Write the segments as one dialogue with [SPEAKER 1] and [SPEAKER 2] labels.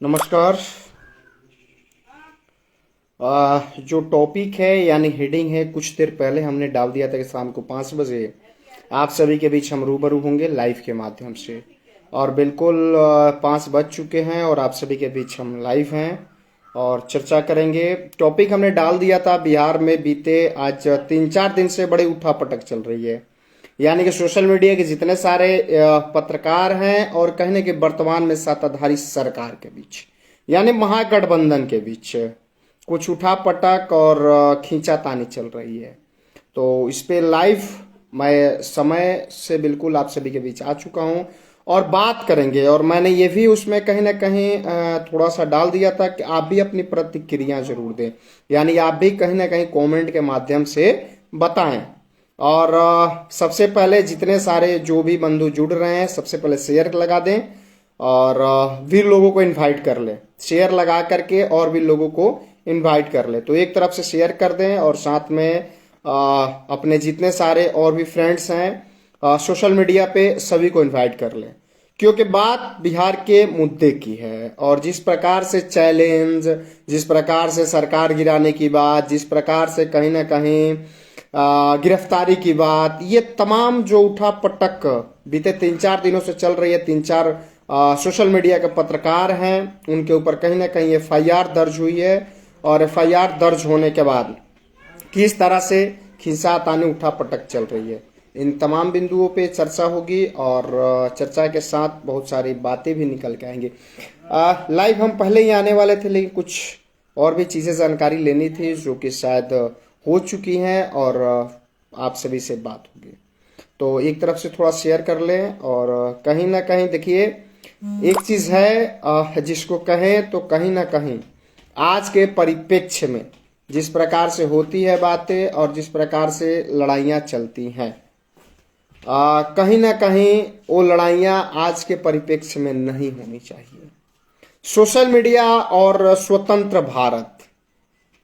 [SPEAKER 1] नमस्कार। जो टॉपिक है यानी हेडिंग है, कुछ देर पहले हमने डाल दिया था कि शाम को 5 बजे आप सभी के बीच हम रूबरू होंगे लाइव के माध्यम से। और बिल्कुल 5 बज चुके हैं और आप सभी के बीच हम लाइव हैं और चर्चा करेंगे। टॉपिक हमने डाल दिया था, बिहार में बीते आज 3-4 दिन से बड़ी उठापटक चल रही है। यानी कि सोशल मीडिया के जितने सारे पत्रकार हैं और कहने के वर्तमान में सत्ताधारी सरकार के बीच यानी महागठबंधन के बीच कुछ उठापटक और खींचातानी चल रही है। तो इस पे लाइव मैं समय से बिल्कुल आप सभी के बीच आ चुका हूं और बात करेंगे। और मैंने ये भी उसमें कहीं ना कहीं थोड़ा सा डाल दिया था कि आप भी अपनी प्रतिक्रिया जरूर दें, यानी आप भी कहीं ना कहीं कमेंट के माध्यम से बताएं। और सबसे पहले जितने सारे जो भी बंधु जुड़ रहे हैं सबसे पहले शेयर लगा दें और भी लोगों को इनवाइट कर ले। शेयर लगा करके और भी लोगों को इनवाइट कर ले। तो एक तरफ से शेयर कर दें और साथ में अपने जितने सारे और भी फ्रेंड्स हैं सोशल मीडिया पे सभी को इनवाइट कर लें, क्योंकि बात बिहार के मुद्दे की है। और जिस प्रकार से चैलेंज, जिस प्रकार से सरकार गिराने की बात, जिस प्रकार से कहीं ना कहीं गिरफ्तारी की बात, ये तमाम जो उठा पटक बीते 3-4 दिनों से चल रही है, 3-4 सोशल मीडिया के पत्रकार हैं उनके ऊपर कहीं ना कहीं एफआईआर दर्ज हुई है। और एफआईआर दर्ज होने के बाद किस तरह से खींचातानी उठा पटक चल रही है, इन तमाम बिंदुओं पे चर्चा होगी और चर्चा के साथ बहुत सारी बातें भी निकल के आएंगी। लाइव हम पहले ही आने वाले थे, लेकिन कुछ और भी चीज़ें जानकारी लेनी थी जो कि शायद हो चुकी हैं और आप सभी से बात होगी। तो एक तरफ से थोड़ा शेयर कर लें और कहीं ना कहीं देखिए एक चीज़ है जिसको कहें तो कहीं ना कहीं आज के परिप्रेक्ष्य में जिस प्रकार से होती है बातें और जिस प्रकार से लड़ाइयाँ चलती हैं, कहीं ना कहीं वो लड़ाइयाँ आज के परिप्रेक्ष्य में नहीं होनी चाहिए। सोशल मीडिया और स्वतंत्र भारत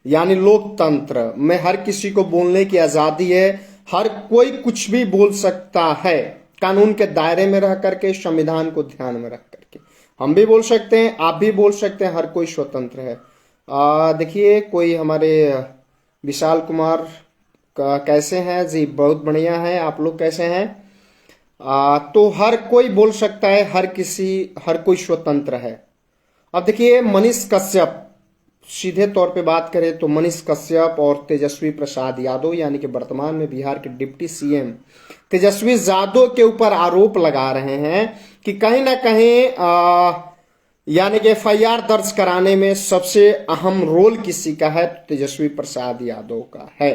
[SPEAKER 1] यानी लोकतंत्र में हर किसी को बोलने की आज़ादी है। हर कोई कुछ भी बोल सकता है, कानून के दायरे में रह करके, संविधान को ध्यान में रख करके। हम भी बोल सकते हैं, आप भी बोल सकते हैं, हर कोई स्वतंत्र है। देखिए कोई हमारे विशाल कुमार कैसे हैं जी? बहुत बढ़िया है। आप लोग कैसे हैं? तो हर कोई बोल सकता है, हर कोई स्वतंत्र है। अब देखिए मनीष कश्यप, सीधे तौर पे बात करें तो मनीष कश्यप और तेजस्वी प्रसाद यादव यानी कि वर्तमान में बिहार के डिप्टी सीएम तेजस्वी यादव के ऊपर आरोप लगा रहे हैं कि कहीं ना कहीं यानी कि एफआईआर दर्ज कराने में सबसे अहम रोल किसी का है तो तेजस्वी प्रसाद यादव का है।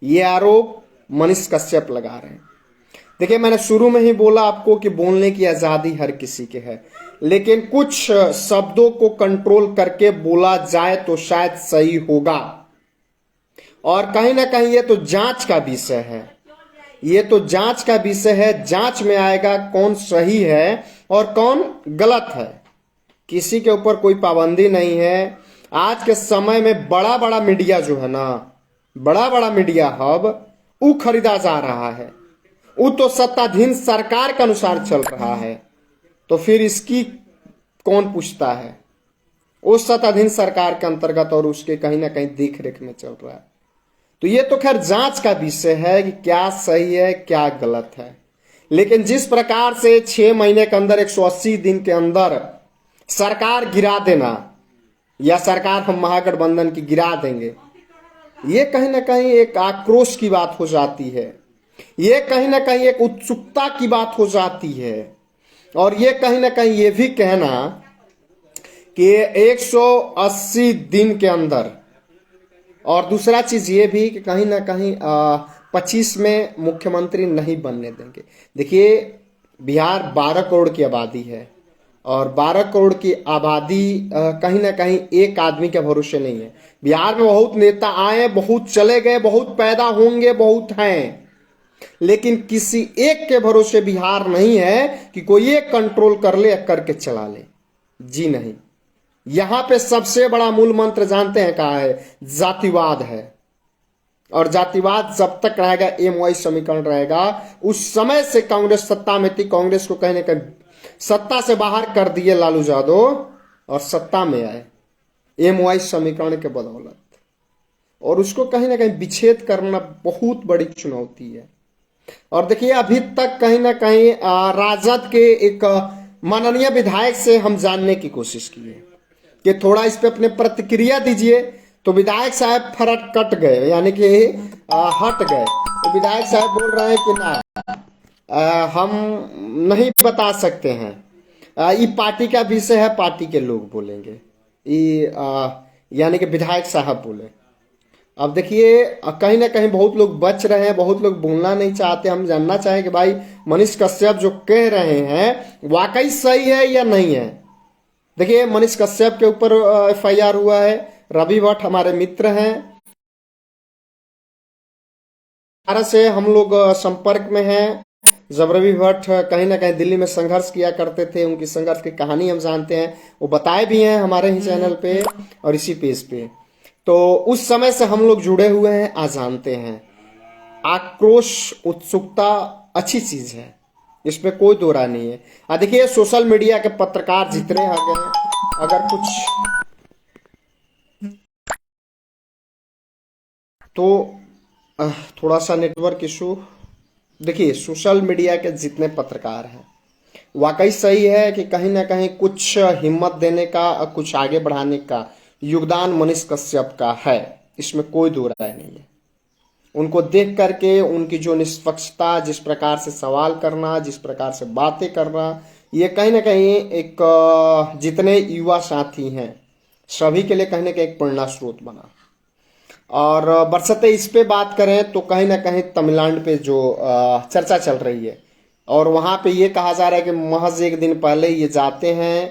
[SPEAKER 1] ये आरोप मनीष कश्यप लगा रहे हैं। देखिए मैंने शुरू में ही बोला आपको कि बोलने की आजादी हर किसी के है, लेकिन कुछ शब्दों को कंट्रोल करके बोला जाए तो शायद सही होगा। और कहीं ना कहीं ये तो जांच का विषय है, ये तो जांच का विषय है। जांच में आएगा कौन सही है और कौन गलत है। किसी के ऊपर कोई पाबंदी नहीं है। आज के समय में बड़ा बड़ा मीडिया जो है ना, बड़ा बड़ा मीडिया हब वो खरीदा जा रहा है, वो तो सत्ताधीन सरकार के अनुसार चल रहा है। तो फिर इसकी कौन पूछता है? उस सत्ताधीन सरकार के अंतर्गत और उसके कहीं ना कहीं देख रेख में चल रहा है। तो ये तो खैर जांच का विषय है कि क्या सही है क्या गलत है। लेकिन जिस प्रकार से 6 महीने के अंदर 180 दिन के अंदर सरकार गिरा देना या सरकार हम महागठबंधन की गिरा देंगे, ये कहीं ना कहीं एक आक्रोश की बात हो जाती है। ये कहीं ना कहीं एक उत्सुकता की बात हो जाती है। और ये कहीं ना कहीं ये भी कहना कि 180 दिन के अंदर, और दूसरा चीज ये भी कि कहीं ना कहीं 25 में मुख्यमंत्री नहीं बनने देंगे। देखिए बिहार 12 करोड़ की आबादी है और 12 करोड़ की आबादी कहीं ना कहीं एक आदमी के भरोसे नहीं है। बिहार में बहुत नेता आए, बहुत चले गए, बहुत पैदा होंगे, बहुत हैं, लेकिन किसी एक के भरोसे बिहार नहीं है कि कोई एक कंट्रोल कर ले, करके चला ले। जी नहीं, यहां पे सबसे बड़ा मूल मंत्र जानते हैं क्या है? जातिवाद है। और जातिवाद जब तक रहेगा, एम वाई समीकरण रहेगा, उस समय से कांग्रेस सत्ता में थी, कांग्रेस को कहीं ना कहीं सत्ता से बाहर कर दिए लालू यादव और सत्ता में आए एम वाई समीकरण के बदौलत, और उसको कहीं ना कहीं विच्छेद करना बहुत बड़ी चुनौती है। और देखिए अभी तक कहीं ना कहीं राजद के एक माननीय विधायक से हम जानने की कोशिश की है कि थोड़ा इस पे अपने प्रतिक्रिया दीजिए, तो विधायक साहब फरक कट गए, यानी कि हट गए। तो विधायक साहब बोल रहे हैं कि ना, हम नहीं बता सकते हैं, ये पार्टी का विषय है, पार्टी के लोग बोलेंगे, ये यानी कि विधायक साहब बोले। अब देखिए कहीं ना कहीं बहुत लोग बच रहे हैं, बहुत लोग बोलना नहीं चाहते। हम जानना चाहें कि भाई मनीष कश्यप जो कह रहे हैं वाकई सही है या नहीं है। देखिए मनीष कश्यप के ऊपर एफआईआर हुआ है, रवि भट्ट हमारे मित्र हैं, भारत से हम लोग संपर्क में हैं। जब रवि भट्ट कहीं ना कहीं दिल्ली में संघर्ष किया करते थे, उनकी संघर्ष की कहानी हम जानते हैं, वो बताए भी हैं हमारे ही चैनल पे और इसी पेज पे। तो उस समय से हम लोग जुड़े हुए हैं, आज जानते हैं। आक्रोश उत्सुकता अच्छी चीज है, इसमें कोई दो राय नहीं है। देखिए सोशल मीडिया के पत्रकार जितने आ गए, अगर कुछ तो थोड़ा सा नेटवर्क इशू। देखिए सोशल मीडिया के जितने पत्रकार हैं वाकई सही है कि कहीं ना कहीं कुछ हिम्मत देने का, कुछ आगे बढ़ाने का योगदान मनीष कश्यप का है, इसमें कोई दो राय नहीं है। उनको देख करके उनकी जो निष्पक्षता, जिस प्रकार से सवाल करना, जिस प्रकार से बातें करना, ये कहीं ना कहीं एक जितने युवा साथी हैं सभी के लिए कहीं ना कहीं एक प्रेरणा स्रोत बना। और बरसते इस पे बात करें तो कहीं ना कहीं तमिलनाडु पे जो चर्चा चल रही है, और वहां पे ये कहा जा रहा है कि महज एक दिन पहले ये जाते हैं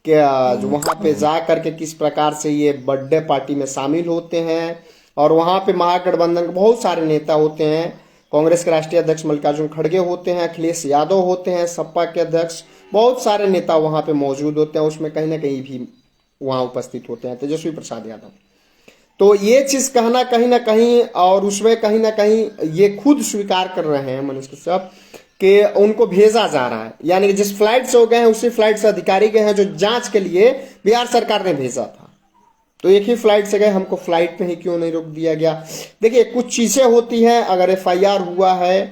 [SPEAKER 1] कि जो वहां पे जा करके किस प्रकार से ये बर्थडे पार्टी में शामिल होते हैं। और वहां पे महागठबंधन के बहुत सारे नेता होते हैं, कांग्रेस के राष्ट्रीय अध्यक्ष मल्लिकार्जुन खड़गे होते हैं, अखिलेश यादव होते हैं, सपा के अध्यक्ष, बहुत सारे नेता वहां पे मौजूद होते हैं, उसमें कहीं ना कहीं भी वहां उपस्थित होते हैं तेजस्वी प्रसाद यादव। तो ये चीज कहना कहीं ना कहीं, और उसमें कहीं ना कहीं ये खुद स्वीकार कर रहे हैं मनीष कश्यप कि उनको भेजा जा रहा है, यानी कि जिस फ्लाइट से हो गए हैं उसी फ्लाइट से अधिकारी गए हैं जो जांच के लिए बिहार सरकार ने भेजा था। तो एक ही फ्लाइट से गए, हमको फ्लाइट पे ही क्यों नहीं रोक दिया गया। देखिए कुछ चीजें होती हैं, अगर एफआईआर हुआ है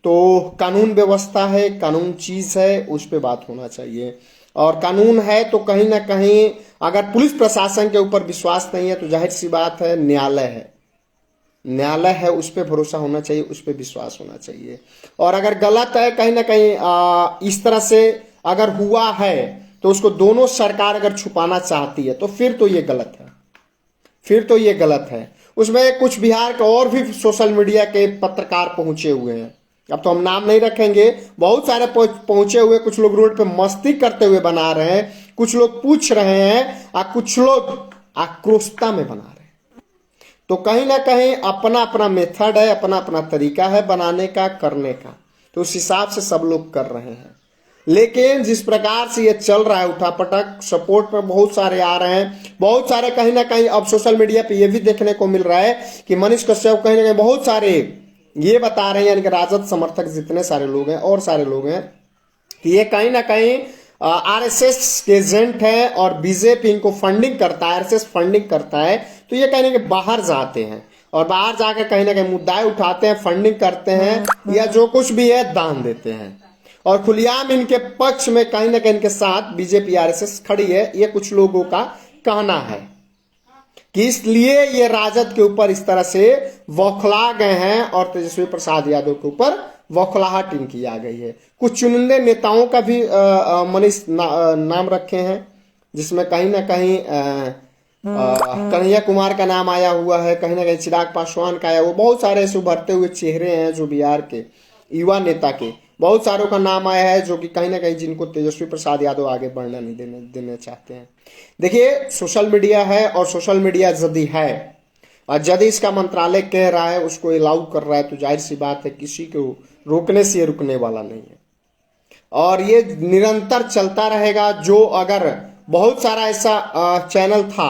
[SPEAKER 1] तो कानून व्यवस्था है, कानून चीज है, उस पर बात होना चाहिए। और कानून है तो कहीं ना कहीं अगर पुलिस प्रशासन के ऊपर विश्वास नहीं है तो जाहिर सी बात है न्यायालय है, न्यायालय है, उस पर भरोसा होना चाहिए, उस पर विश्वास होना चाहिए। और अगर गलत है कहीं ना कहीं इस तरह से अगर हुआ है तो उसको दोनों सरकार अगर छुपाना चाहती है तो फिर तो ये गलत है, फिर तो ये गलत है। उसमें कुछ बिहार के और भी सोशल मीडिया के पत्रकार पहुंचे हुए हैं, अब तो हम नाम नहीं रखेंगे, बहुत सारे पहुंचे हुए। कुछ लोग रोड पे मस्ती करते हुए बना रहे हैं, कुछ लोग पूछ रहे हैं और कुछ लोग आक्रोशता में बना रहे हैं। तो कहीं ना कहीं अपना अपना मेथड है, अपना अपना तरीका है बनाने का, करने का, तो उस हिसाब से सब लोग कर रहे हैं। लेकिन जिस प्रकार से ये चल रहा है उठापटक, सपोर्ट पर बहुत सारे आ रहे हैं, बहुत सारे कहीं ना कहीं अब सोशल मीडिया पे ये भी देखने को मिल रहा है कि मनीष कश्यप कहीं ना कहीं बहुत सारे ये बता रहे हैं, यानी कि राजद समर्थक जितने सारे लोग हैं और सारे लोग हैं कि ये कहीं ना कहीं आरएसएस के एजेंट है और बीजेपी इनको फंडिंग करता है, आरएसएस फंडिंग करता है। तो ये कहीं ना कहीं बाहर जाते हैं और बाहर जाकर कहीं ना कहीं मुद्दाएं उठाते हैं, फंडिंग करते हैं या जो कुछ भी है दान देते हैं। और खुलेआम इनके पक्ष में कहीं ना कहीं इनके साथ बीजेपी आरएसएस खड़ी है, ये कुछ लोगों का कहना है कि इसलिए ये राजद के ऊपर इस तरह से बौखला गए हैं और तेजस्वी प्रसाद यादव के ऊपर बौखलाहट इनकी आ गई है। कुछ चुनिंदे नेताओं का भी मनीष नाम रखे हैं, जिसमें कहीं ना कहीं कन्हैया कुमार का नाम आया हुआ है, कहीं ना कहीं चिराग पासवान का आया, वो बहुत सारे ऐसे उभरते हुए चेहरे हैं जो बिहार के युवा नेता के बहुत सारों का नाम आया है, जो कि कहीं ना कहीं जिनको तेजस्वी प्रसाद यादव आगे बढ़ना नहीं देने चाहते हैं। देखिए सोशल मीडिया है और सोशल मीडिया यदि है और यदि इसका मंत्रालय कह रहा है, उसको अलाउ कर रहा है, तो जाहिर सी बात है किसी को रोकने से रुकने वाला नहीं है और ये निरंतर चलता रहेगा। जो अगर बहुत सारा ऐसा चैनल था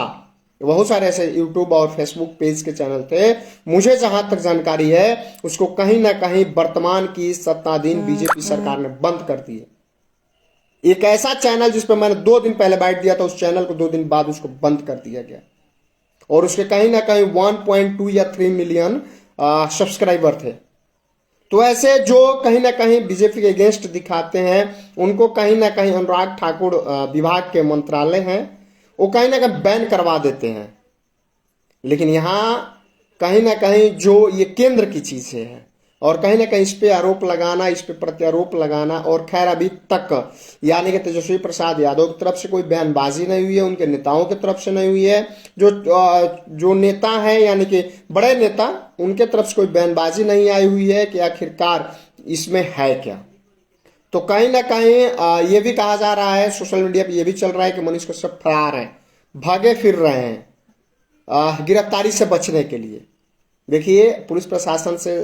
[SPEAKER 1] बहुत सारे ऐसे यूट्यूब और फेसबुक पेज के चैनल थे। मुझे जहां तक जानकारी है उसको कहीं ना कहीं वर्तमान की सत्ताधीन बीजेपी सरकार ने बंद कर दी है। एक ऐसा चैनल जिस पर मैंने 2 दिन पहले बाइट दिया था, उस चैनल को 2 दिन बाद उसको बंद कर दिया गया और उसके कहीं ना कहीं 1.2 या 3 मिलियन सब्सक्राइबर थे। तो ऐसे जो कहीं ना कहीं बीजेपी के अगेंस्ट दिखाते हैं उनको कहीं ना कहीं अनुराग ठाकुर विभाग के मंत्रालय हैं, वो कहीं ना कहीं बैन करवा देते हैं। लेकिन यहाँ कहीं ना कहीं जो ये केंद्र की चीजें हैं और कहीं ना कहीं इस पे आरोप लगाना, इस पे प्रत्यारोप लगाना, और खैर अभी तक यानी कि तेजस्वी प्रसाद यादव की तरफ से कोई बयानबाजी नहीं हुई है, उनके नेताओं की तरफ से नहीं हुई है। जो नेता है यानी कि बड़े नेता, उनके तरफ से कोई बयानबाजी नहीं आई हुई है कि आखिरकार इसमें है क्या। तो कहीं ना कहीं ये भी कहा जा रहा है, सोशल मीडिया पे ये भी चल रहा है कि मनीष कश्यप फरार हैं, भागे फिर रहे हैं गिरफ्तारी से बचने के लिए। देखिए, पुलिस प्रशासन से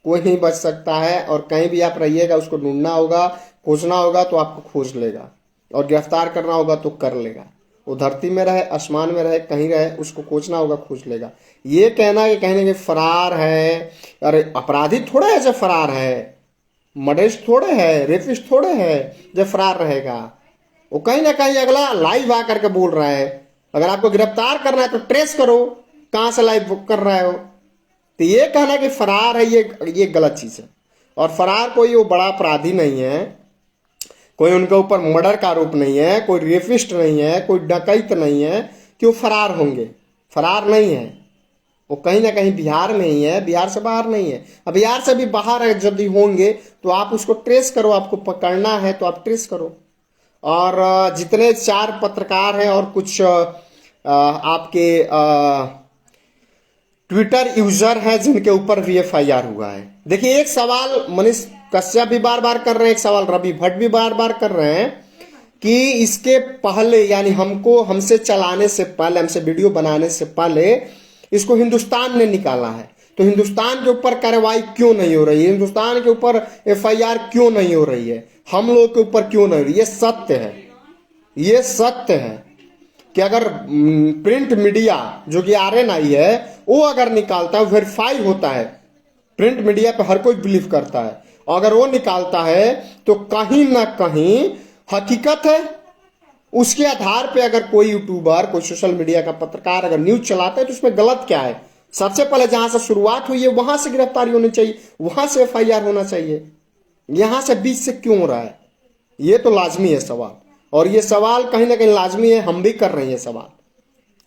[SPEAKER 1] कोई नहीं बच सकता है और कहीं भी आप रहिएगा उसको ढूंढना होगा, खोजना होगा तो आपको खोज लेगा, और गिरफ्तार करना होगा तो कर लेगा। वो धरती में रहे, आसमान में रहे, कहीं रहे, उसको खोजना होगा, खोज लेगा। ये कहना कि कहीं ना कहीं फरार है, अरे अपराधी थोड़ा है जो फरार है, मर्डरिस्ट थोड़े है, रेपिस्ट थोड़े है जो फरार रहेगा। वो कहीं ना कहीं अगला लाइव आकर के बोल रहा है, अगर आपको गिरफ्तार करना है तो ट्रेस करो कहां से लाइव कर रहे हो। तो ये कहना कि फरार है, ये गलत चीज है। और फरार कोई वो बड़ा अपराधी नहीं है, कोई उनके ऊपर मर्डर का आरोप नहीं है, कोई रेपिस्ट नहीं है, कोई डकैत नहीं है कि वो फरार होंगे। फरार नहीं है, वो कहीं ना कहीं बिहार में ही है, बिहार से बाहर नहीं है। अब बिहार से भी बाहर है जब भी होंगे तो आप उसको ट्रेस करो, आपको पकड़ना है तो आप ट्रेस करो। और जितने 4 पत्रकार हैं और कुछ आपके ट्विटर यूजर हैं जिनके ऊपर भी FIR हुआ है। देखिए, एक सवाल मनीष कश्यप भी बार बार कर रहे हैं, एक सवाल रवि भट्ट भी बार बार कर रहे हैं कि इसके पहले यानी हमसे चलाने से पहले, हमसे वीडियो बनाने से पहले इसको हिंदुस्तान ने निकाला है, तो हिंदुस्तान के ऊपर कार्रवाई क्यों नहीं हो रही है, हिंदुस्तान के ऊपर FIR क्यों नहीं हो रही है, हम लोग के ऊपर क्यों नहीं हो रही। ये सत्य है, ये सत्य है कि अगर प्रिंट मीडिया जो कि RNI है वो अगर निकालता है, वेरीफाई होता है, प्रिंट मीडिया पे हर कोई बिलीव करता है, अगर वो निकालता है तो कहीं ना कहीं हकीकत है। उसके आधार पे अगर कोई यूट्यूबर, कोई सोशल मीडिया का पत्रकार अगर न्यूज चलाता है तो उसमें गलत क्या है। सबसे पहले जहां से शुरुआत हुई है वहां से गिरफ्तारी होनी चाहिए, वहां से FIR होना चाहिए। यहां से बीच से क्यों हो रहा है, ये तो लाजमी है सवाल। और ये सवाल कहीं ना कहीं लाजमी है, हम भी कर रहे हैं सवाल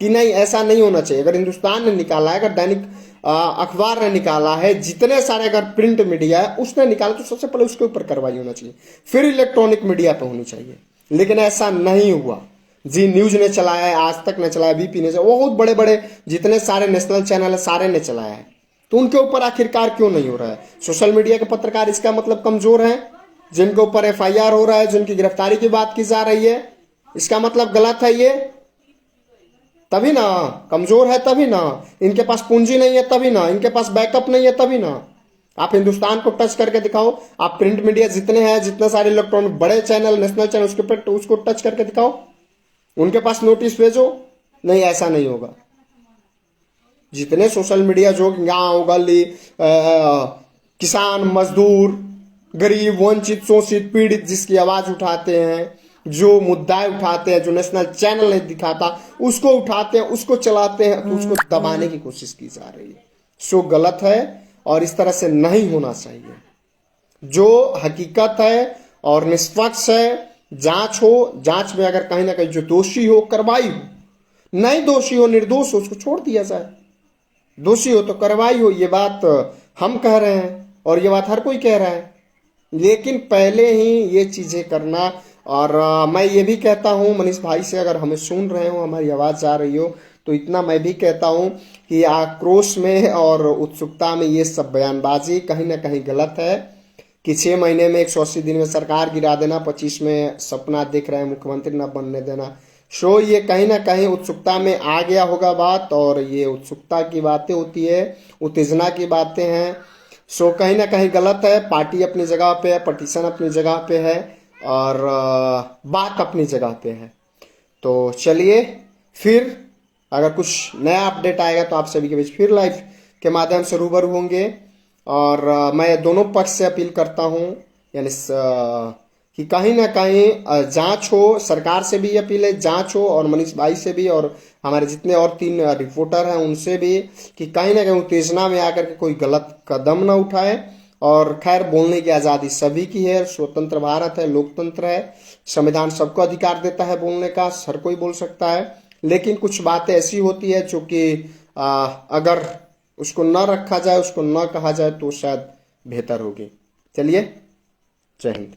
[SPEAKER 1] कि नहीं, ऐसा नहीं होना चाहिए। अगर हिंदुस्तान ने निकाला है, अगर दैनिक अखबार ने निकाला है, जितने सारे अगर प्रिंट मीडिया है उसने निकाला, तो सबसे पहले उसके ऊपर कार्रवाई होना चाहिए, फिर इलेक्ट्रॉनिक मीडिया पे होनी चाहिए। लेकिन ऐसा नहीं हुआ। जी न्यूज ने चलाया है, आज तक ने चलाया, BP ने चलाया, बहुत बड़े बड़े जितने सारे नेशनल चैनल है सारे ने चलाया है, तो उनके ऊपर आखिरकार क्यों नहीं हो रहा है। सोशल मीडिया के पत्रकार इसका मतलब कमजोर हैं, जिनके ऊपर FIR हो रहा है, जिनकी गिरफ्तारी की बात की जा रही है, इसका मतलब गलत है ये, तभी ना कमजोर है, तभी ना इनके पास पूंजी नहीं है, तभी ना इनके पास बैकअप नहीं है, तभी ना। आप हिंदुस्तान को टच करके दिखाओ, आप प्रिंट मीडिया जितने हैं, जितने सारे इलेक्ट्रॉनिक बड़े चैनल, नेशनल चैनल, उसके ऊपर उसको टच करके दिखाओ, उनके पास नोटिस भेजो। नहीं, ऐसा नहीं होगा। जितने सोशल मीडिया जो गांव गली, किसान, मजदूर, गरीब, वंचित, शोषित, पीड़ित जिसकी आवाज उठाते हैं, जो मुद्दाएं उठाते हैं, जो नेशनल चैनल नहीं दिखाता उसको उठाते हैं, उसको चलाते हैं, तो उसको दबाने की कोशिश की जा रही है। सो गलत है और इस तरह से नहीं होना चाहिए। जो हकीकत है और निष्पक्ष है, जांच हो, जांच में अगर कहीं ना कहीं जो दोषी हो कार्रवाई हो, नहीं दोषी हो, निर्दोष हो, उसको छोड़ दिया जाए। दोषी हो तो कार्रवाई हो, ये बात हम कह रहे हैं और ये बात हर कोई कह रहा है। लेकिन पहले ही ये चीजें करना, और मैं ये भी कहता हूं मनीष भाई से, अगर हमें सुन रहे हो, हमारी आवाज जा रही हो, तो इतना मैं भी कहता हूं कि आक्रोश में और उत्सुकता में ये सब बयानबाजी कहीं ना कहीं गलत है कि 6 महीने में 180 दिन में सरकार गिरा देना, 25 में सपना देख रहे हैं मुख्यमंत्री न बनने देना। सो ये कहीं ना कहीं उत्सुकता में आ गया होगा बात, और ये उत्सुकता की बातें होती है, उत्तेजना की बातें हैं। सो कहीं ना कहीं गलत है। पार्टी अपनी जगह पे है, पटिशन अपनी जगह पे है, और बात अपनी जगह पे है। तो चलिए फिर अगर कुछ नया अपडेट आएगा तो आप सभी के बीच फिर लाइव के माध्यम से रूबरू होंगे। और मैं दोनों पक्ष से अपील करता हूँ, यानी कि कहीं ना कहीं जांच हो। सरकार से भी अपील है, जांच हो, और मनीष भाई से भी, और हमारे जितने और 3 रिपोर्टर हैं उनसे भी, कि कहीं ना कहीं उत्तेजना में आकर के कोई गलत कदम ना उठाए। और खैर, बोलने की आज़ादी सभी की है, स्वतंत्र भारत है, लोकतंत्र है, संविधान सबको अधिकार देता है बोलने का, हर कोई बोल सकता है। लेकिन कुछ बातें ऐसी होती है जो कि अगर उसको न रखा जाए, उसको न कहा जाए तो शायद बेहतर होगी। चलिए, जय हिंद।